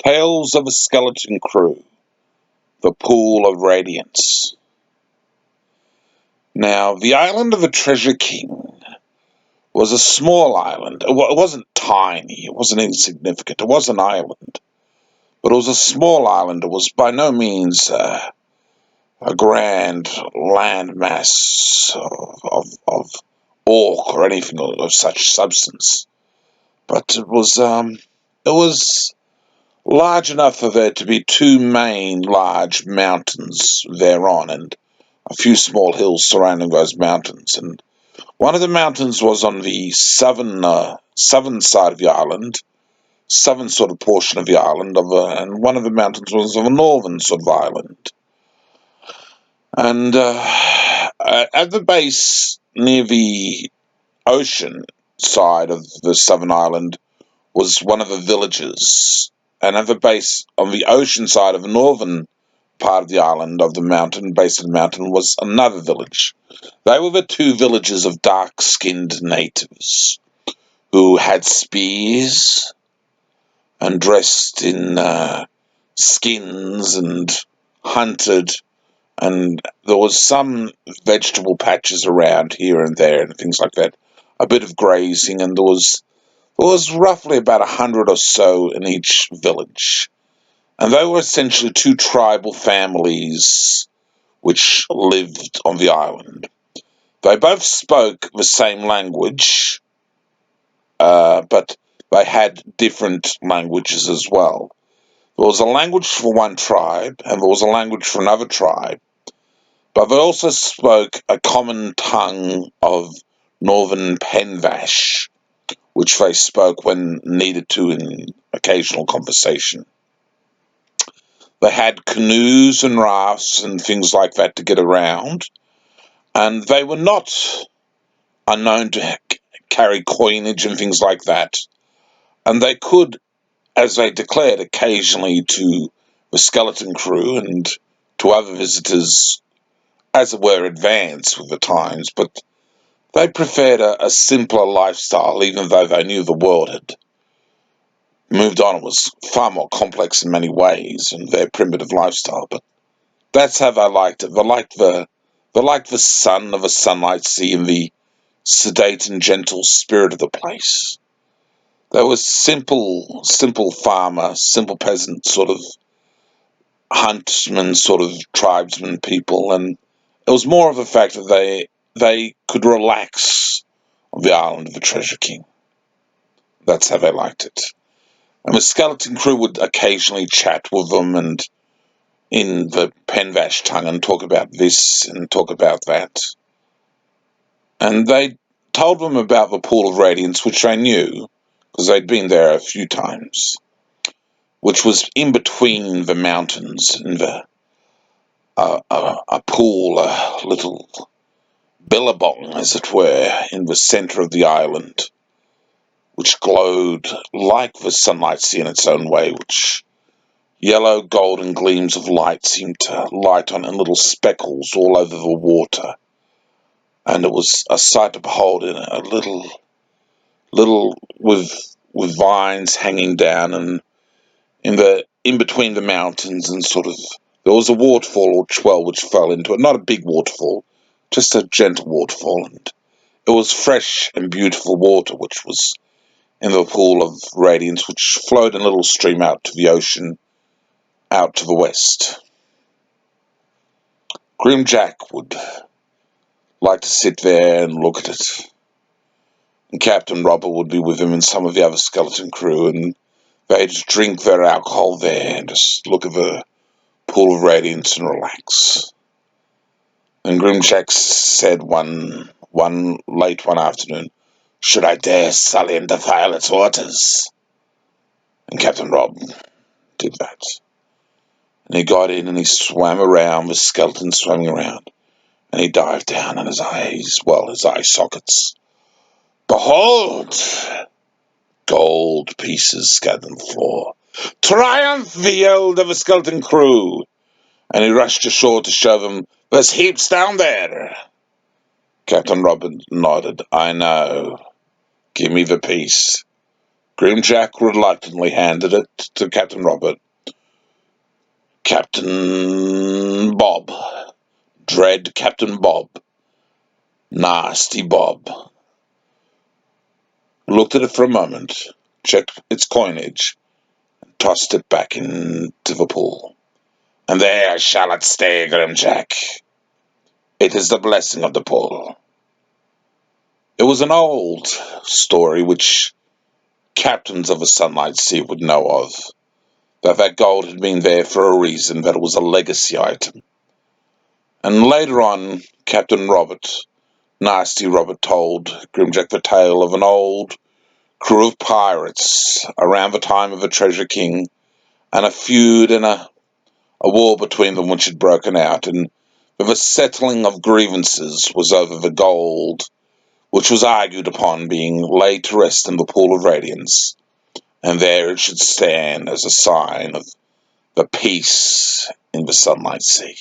Tales of a Skeleton Crew, the Pool of Radiance. Now, the island of the Treasure King was a small island. It wasn't tiny, it wasn't insignificant, it was an island. But it was a small island. It was by no means a grand landmass of orc or anything of such substance. But it was large enough for there to be two main large mountains thereon, and a few small hills surrounding those mountains. And one of the mountains was on the southern side of the island, southern sort of portion of the island, and one of the mountains was on the northern sort of island. And at the base, near the ocean side of the southern island, was one of the villages. And at the base, on the ocean side of the northern part of the island, of the mountain, base of the mountain, was another village. They were the two villages of dark-skinned natives who had spears and dressed in skins and hunted, and there was some vegetable patches around here and there and things like that, a bit of grazing, and there was roughly about 100 or so in each village. And they were essentially two tribal families which lived on the island. They both spoke the same language, but they had different languages as well. There was a language for one tribe, and there was a language for another tribe, but they also spoke a common tongue of Northern Penvash, which they spoke when needed to in occasional conversation. They had canoes and rafts and things like that to get around, and they were not unknown to carry coinage and things like that, and they could, as they declared occasionally to the skeleton crew and to other visitors, as it were, advance with the times, but they preferred a simpler lifestyle, even though they knew the world had moved on. It was far more complex in many ways in their primitive lifestyle, but that's how they liked it. They liked the sun of a sunlight sea and the sedate and gentle spirit of the place. They were simple farmer, simple peasant sort of huntsman, sort of tribesman people, and it was more of the fact that they could relax on the island of the Treasure King. That's how they liked it. And the skeleton crew would occasionally chat with them and in the Penvash tongue and talk about this and talk about that. And they told them about the Pool of Radiance, which they knew, because they'd been there a few times, which was in between the mountains and a pool, a little billabong, as it were, in the centre of the island, which glowed like the sunlight sea in its own way, which yellow golden gleams of light seemed to light on in little speckles all over the water. And it was a sight to behold, in a little with vines hanging down, and in between the mountains, and sort of there was a waterfall which fell into it. Not a big waterfall, just a gentle waterfall, and it was fresh and beautiful water which was in the Pool of Radiance, which flowed in a little stream out to the ocean, out to the west. Grimjack would like to sit there and look at it, and Captain Robert would be with him and some of the other skeleton crew, and they'd drink their alcohol there and just look at the Pool of Radiance and relax. And Grimjack said one late one afternoon, "Should I dare sully and defile its waters?" And Captain Rob did that. And he got in and he swam around, the skeleton swimming around, and he dived down, and his eye sockets, behold, gold pieces scattered on the floor. Triumph the elder skeleton crew! And he rushed ashore to show them, "There's heaps down there." Captain Robert nodded. "I know. Give me the piece." Grimjack reluctantly handed it to Captain Robert. Captain Bob. Dread Captain Bob. Nasty Bob. Looked at it for a moment, checked its coinage, and tossed it back into the pool. And there shall it stay, Grimjack. It is the blessing of the pool. It was an old story which captains of a Sunlight Sea would know of, that gold had been there for a reason, that it was a legacy item. And later on, Captain Robert, Nasty Robert, told Grimjack the tale of an old crew of pirates around the time of the Treasure King, and a feud and a war between them which had broken out, and the settling of grievances was over the gold, which was argued upon being laid to rest in the pool of Radiance, and there it should stand as a sign of the peace in the Sunlight Sea.